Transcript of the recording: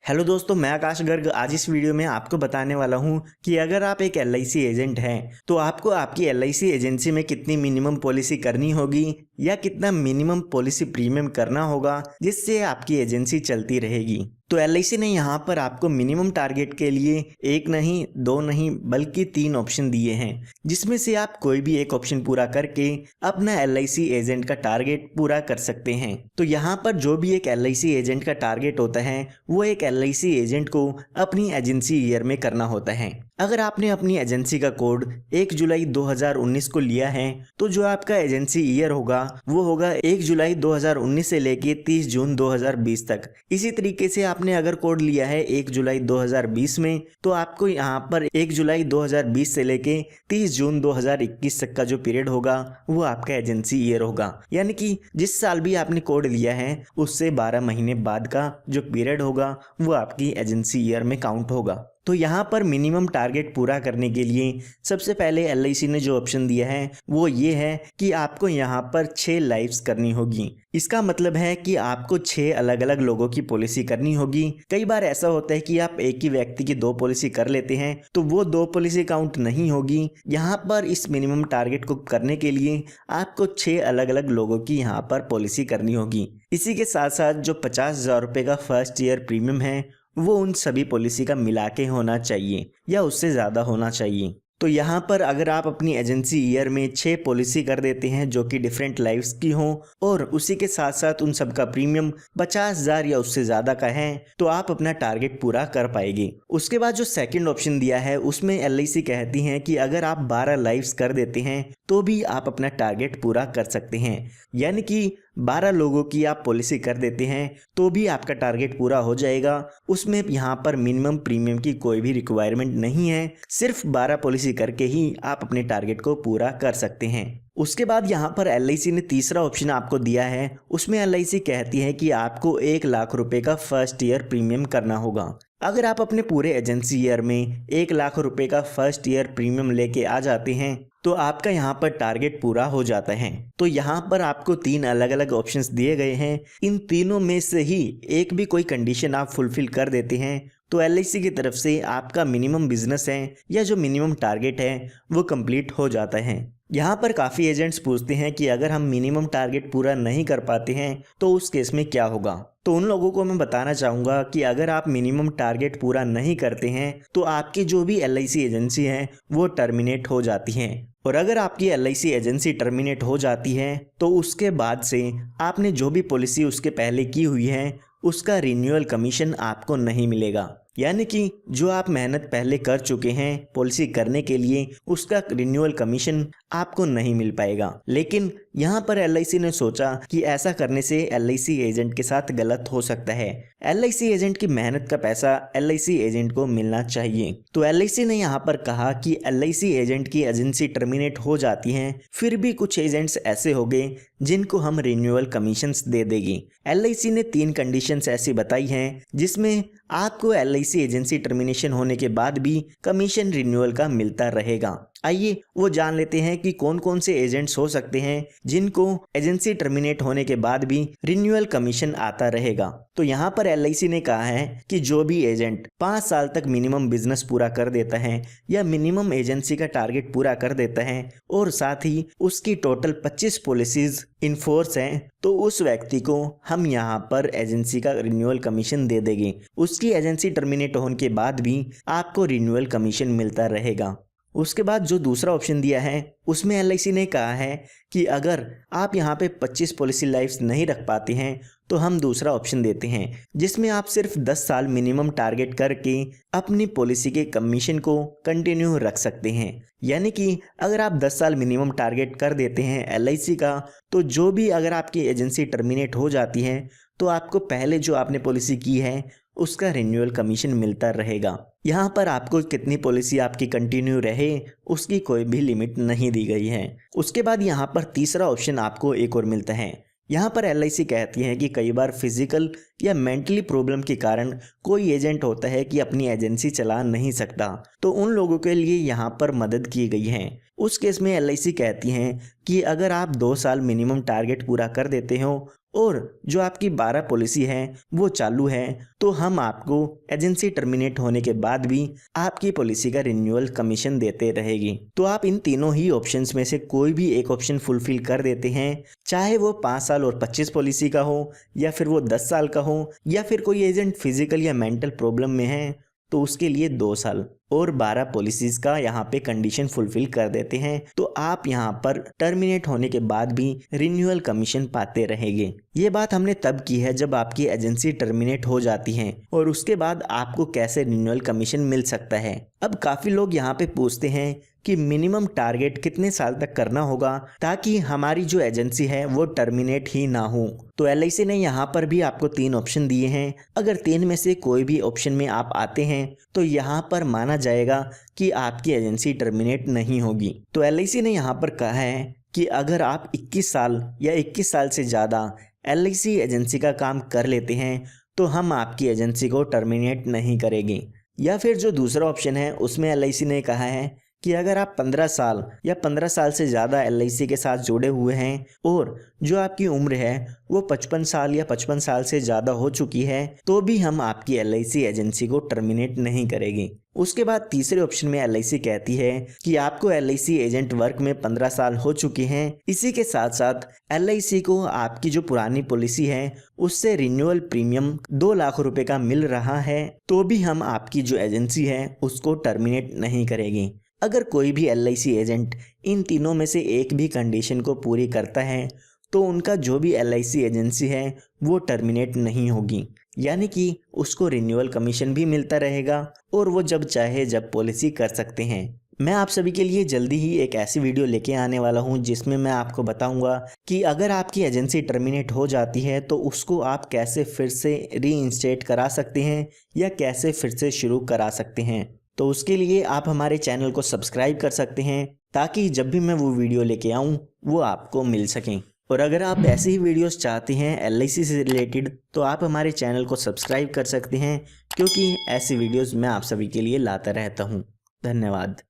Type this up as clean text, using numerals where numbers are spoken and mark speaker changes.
Speaker 1: Hello दोस्तों, मैं आकाश गर्ग आज इस वीडियो में आपको बताने वाला हूं कि अगर आप एक एलआईसी एजेंट हैं तो आपको आपकी एलआईसी एजेंसी में कितनी मिनिमम पॉलिसी करनी होगी या कितना मिनिमम पॉलिसी प्रीमियम करना होगा जिससे आपकी एजेंसी चलती रहेगी। तो एलआईसी ने यहाँ पर आपको मिनिमम टारगेट के लिए एक नहीं, दो नहीं बल्कि 3 ऑप्शन दिए हैं, जिसमें से आप कोई भी एक ऑप्शन पूरा करके अपना एलआईसी एजेंट का टारगेट पूरा कर सकते हैं। तो यहाँ पर जो भी एक एलआईसी एजेंट का टारगेट होता है वो एक एलआईसी एजेंट को अपनी एजेंसी ईयर में करना होता है। अगर आपने अपनी एजेंसी का कोड 1 जुलाई 2019 को लिया है तो जो आपका एजेंसी ईयर होगा वो होगा 1 जुलाई 2019 से लेके 30 जून 2020 तक। इसी तरीके से आपने अगर कोड लिया है 1 जुलाई 2020 में तो आपको यहाँ पर 1 जुलाई 2020 से लेके 30 जून 2021 तक का जो पीरियड होगा वो आपका एजेंसी ईयर होगा। यानी कि जिस साल भी आपने कोड लिया है उससे 12 महीने बाद का जो पीरियड होगा वो आपकी एजेंसी ईयर में काउंट होगा। तो यहाँ पर मिनिमम टारगेट पूरा करने के लिए सबसे पहले एलआईसी ने जो ऑप्शन दिया है वो ये है कि आपको यहाँ पर 6 लाइव्स करनी होगी। इसका मतलब है कि आपको 6 अलग अलग लोगों की पॉलिसी करनी होगी। कई बार ऐसा होता है कि आप एक ही व्यक्ति की 2 पॉलिसी कर लेते हैं तो वो 2 पॉलिसी काउंट नहीं होगी। यहाँ पर इस मिनिमम टारगेट को करने के लिए आपको 6 अलग अलग लोगों की यहाँ पर पॉलिसी करनी होगी। इसी के साथ साथ जो 50,000 रुपये का फर्स्ट ईयर प्रीमियम है वो उन सभी पॉलिसी का मिला के होना चाहिए या उससे ज़्यादा होना चाहिए। तो यहाँ पर अगर आप अपनी एजेंसी ईयर में 6 पॉलिसी कर देते हैं जो कि डिफरेंट लाइफ्स की हों और उसी के साथ साथ उन सब का प्रीमियम 50,000 या उससे ज़्यादा का है तो आप अपना टारगेट पूरा कर पाएंगे। उसके बाद जो सेकंड ऑप्शन दिया है उसमें एलआईसी कहती हैं कि अगर आप 12 लाइफ्स कर देते हैं तो भी आप अपना टारगेट पूरा कर सकते हैं। यानी कि 12 लोगों की आप पॉलिसी कर देते हैं तो भी आपका टारगेट पूरा हो जाएगा। उसमें यहाँ पर मिनिमम प्रीमियम की कोई भी रिक्वायरमेंट नहीं है, सिर्फ 12 पॉलिसी करके ही आप अपने टारगेट को पूरा कर सकते हैं। उसके बाद यहाँ पर एलआईसी ने तीसरा ऑप्शन आपको दिया है। उसमें एलआईसी कहती है कि आपको 1 लाख रुपए का फर्स्ट ईयर प्रीमियम करना होगा। अगर आप अपने पूरे एजेंसी ईयर में 1 लाख रुपए का फर्स्ट ईयर प्रीमियम लेके आ जाते हैं तो आपका यहाँ पर टारगेट पूरा हो जाता है। तो यहाँ पर आपको 3 अलग अलग ऑप्शंस दिए गए हैं। इन तीनों में से ही एक भी कोई कंडीशन आप फुलफिल कर देते हैं तो एलआईसी की तरफ से आपका मिनिमम बिजनेस है या जो मिनिमम टारगेट है वो कंप्लीट हो जाता है। यहाँ पर काफ़ी एजेंट्स पूछते हैं कि अगर हम मिनिमम टारगेट पूरा नहीं कर पाते हैं तो उस केस में क्या होगा। तो उन लोगों को मैं बताना चाहूँगा कि अगर आप मिनिमम टारगेट पूरा नहीं करते हैं तो आपकी जो भी एलआईसी एजेंसी है वो टर्मिनेट हो जाती है। और अगर आपकी एलआईसी एजेंसी टर्मिनेट हो जाती है तो उसके बाद से आपने जो भी पॉलिसी उसके पहले की हुई है उसका रिन्यूअल कमीशन आपको नहीं मिलेगा। यानी कि जो आप मेहनत पहले कर चुके हैं पॉलिसी करने के लिए उसका रिन्यूअल कमीशन आपको नहीं मिल पाएगा। लेकिन यहाँ पर एलआईसी ने सोचा कि ऐसा करने से एलआईसी एजेंट के साथ गलत हो सकता है। एलआईसी एजेंट की मेहनत का पैसा एलआईसी एजेंट को मिलना चाहिए। तो एलआईसी ने यहाँ पर कहा कि एलआईसी एजेंट की एजेंसी टर्मिनेट हो जाती है, फिर भी कुछ एजेंट्स ऐसे हो गए जिनको हम रिन्यूअल कमीशंस दे देंगे। एलआईसी ने 3 कंडीशंस ऐसी बताई हैं जिसमें आपको एलआईसी एजेंसी टर्मिनेशन होने के बाद भी कमीशन रिन्यूअल का मिलता रहेगा। आइए वो जान लेते हैं कि कौन कौन से एजेंट्स हो सकते हैं जिनको एजेंसी टर्मिनेट होने के बाद भी रिन्यूअल कमीशन आता रहेगा। तो यहाँ पर एलआईसी ने कहा है कि जो भी एजेंट 5 साल तक मिनिमम बिजनेस पूरा कर देता है या मिनिमम एजेंसी का टारगेट पूरा कर देता है और साथ ही उसकी टोटल 25 पॉलिसीज इन फोर्स हैं तो उस व्यक्ति को हम यहाँ पर एजेंसी का रिन्यूअल कमीशन दे देंगे। उसकी एजेंसी टर्मिनेट होने के बाद भी आपको रिन्यूअल कमीशन मिलता रहेगा। उसके बाद जो दूसरा ऑप्शन दिया है उसमें एलआईसी ने कहा है कि अगर आप यहाँ पे 25 पॉलिसी लाइफ्स नहीं रख पाते हैं तो हम दूसरा ऑप्शन देते हैं जिसमें आप सिर्फ 10 साल मिनिमम टारगेट करके अपनी पॉलिसी के कमीशन को कंटिन्यू रख सकते हैं। यानी कि अगर आप 10 साल मिनिमम टारगेट कर देते हैं एलआईसी का तो जो भी अगर आपकी एजेंसी टर्मिनेट हो जाती है तो आपको पहले जो आपने पॉलिसी की है उसका रिन्यूअल कमीशन मिलता रहेगा। यहाँ पर आपको कितनी पॉलिसी आपकी कंटिन्यू रहे उसकी कोई भी लिमिट नहीं दी गई है। उसके बाद यहाँ पर तीसरा ऑप्शन आपको एक और मिलता है। यहाँ पर एलआईसी कहती है कि कई बार फिजिकल या मेंटली प्रॉब्लम के कारण कोई एजेंट होता है कि अपनी एजेंसी चला नहीं सकता तो उन लोगों के लिए यहाँ पर मदद की गई है। उस केस में एलआईसी कहती हैं कि अगर आप 2 साल मिनिमम टारगेट पूरा कर देते हो और जो आपकी 12 पॉलिसी है वो चालू है, तो हम आपको एजेंसी टर्मिनेट होने के बाद भी आपकी पॉलिसी का रिन्यूअल कमीशन देते रहेगी। तो आप इन तीनों ही ऑप्शंस में से कोई भी एक ऑप्शन फुलफिल कर देते हैं, चाहे वो 5 साल और 25 पॉलिसी का हो, या फिर वो 10 साल का हो, या फिर कोई एजेंट फिजिकल या मेंटल प्रॉब्लम में है तो उसके लिए 2 साल और 12 पॉलिसीज का यहाँ पे कंडीशन फुलफिल कर देते हैं, तो आप यहाँ पर टर्मिनेट होने के बाद भी रिन्यूअल कमीशन पाते रहेंगे। ये बात हमने तब की है जब आपकी एजेंसी टर्मिनेट हो जाती है और उसके बाद आपको कैसे रिन्यूअल कमीशन मिल सकता है। अब काफी लोग यहाँ पे पूछते हैं कि मिनिमम टारगेट कितने साल तक करना होगा ताकि हमारी जो एजेंसी है वो टर्मिनेट ही ना हो। तो LIC ने यहाँ पर भी आपको 3 ऑप्शन दिए हैं। अगर 3 में से कोई भी ऑप्शन में आप आते हैं तो यहाँ पर माना जाएगा कि आपकी एजेंसी टर्मिनेट नहीं होगी। तो LIC ने यहाँ पर कहा है कि अगर आप 21 साल या 21 साल से ज़्यादा LIC एजेंसी का काम कर लेते हैं तो हम आपकी एजेंसी को टर्मिनेट नहीं करेंगे। या फिर जो दूसरा ऑप्शन है उसमें LIC ने कहा है कि अगर आप 15 साल या 15 साल से ज़्यादा LIC के साथ जुड़े हुए हैं और जो आपकी उम्र है वो 55 साल या 55 साल से ज़्यादा हो चुकी है तो भी हम आपकी LIC एजेंसी को टर्मिनेट नहीं करेंगे। उसके बाद तीसरे ऑप्शन में LIC कहती है कि आपको LIC एजेंट वर्क में 15 साल हो चुके हैं, इसी के साथ साथ LIC को आपकी जो पुरानी पॉलिसी है उससे रिन्यूअल प्रीमियम 2 लाख रुपए का मिल रहा है, तो भी हम आपकी जो एजेंसी है उसको टर्मिनेट नहीं करेंगे। अगर कोई भी LIC एजेंट इन तीनों में से एक भी कंडीशन को पूरी करता है तो उनका जो भी LIC एजेंसी है वो टर्मिनेट नहीं होगी, यानी कि उसको रिन्यूअल कमीशन भी मिलता रहेगा और वो जब चाहे जब पॉलिसी कर सकते हैं। मैं आप सभी के लिए जल्दी ही एक ऐसी वीडियो लेके आने वाला हूं जिसमें मैं आपको बताऊंगा कि अगर आपकी एजेंसी टर्मिनेट हो जाती है तो उसको आप कैसे फिर से रीइंस्टेट करा सकते हैं या कैसे फिर से शुरू करा सकते हैं। तो उसके लिए आप हमारे चैनल को सब्सक्राइब कर सकते हैं ताकि जब भी मैं वो वीडियो लेके आऊँ वो आपको मिल सकें। और अगर आप ऐसे ही वीडियोस चाहते हैं LIC से रिलेटेड तो आप हमारे चैनल को सब्सक्राइब कर सकते हैं, क्योंकि ऐसी वीडियोस मैं आप सभी के लिए लाता रहता हूँ। धन्यवाद।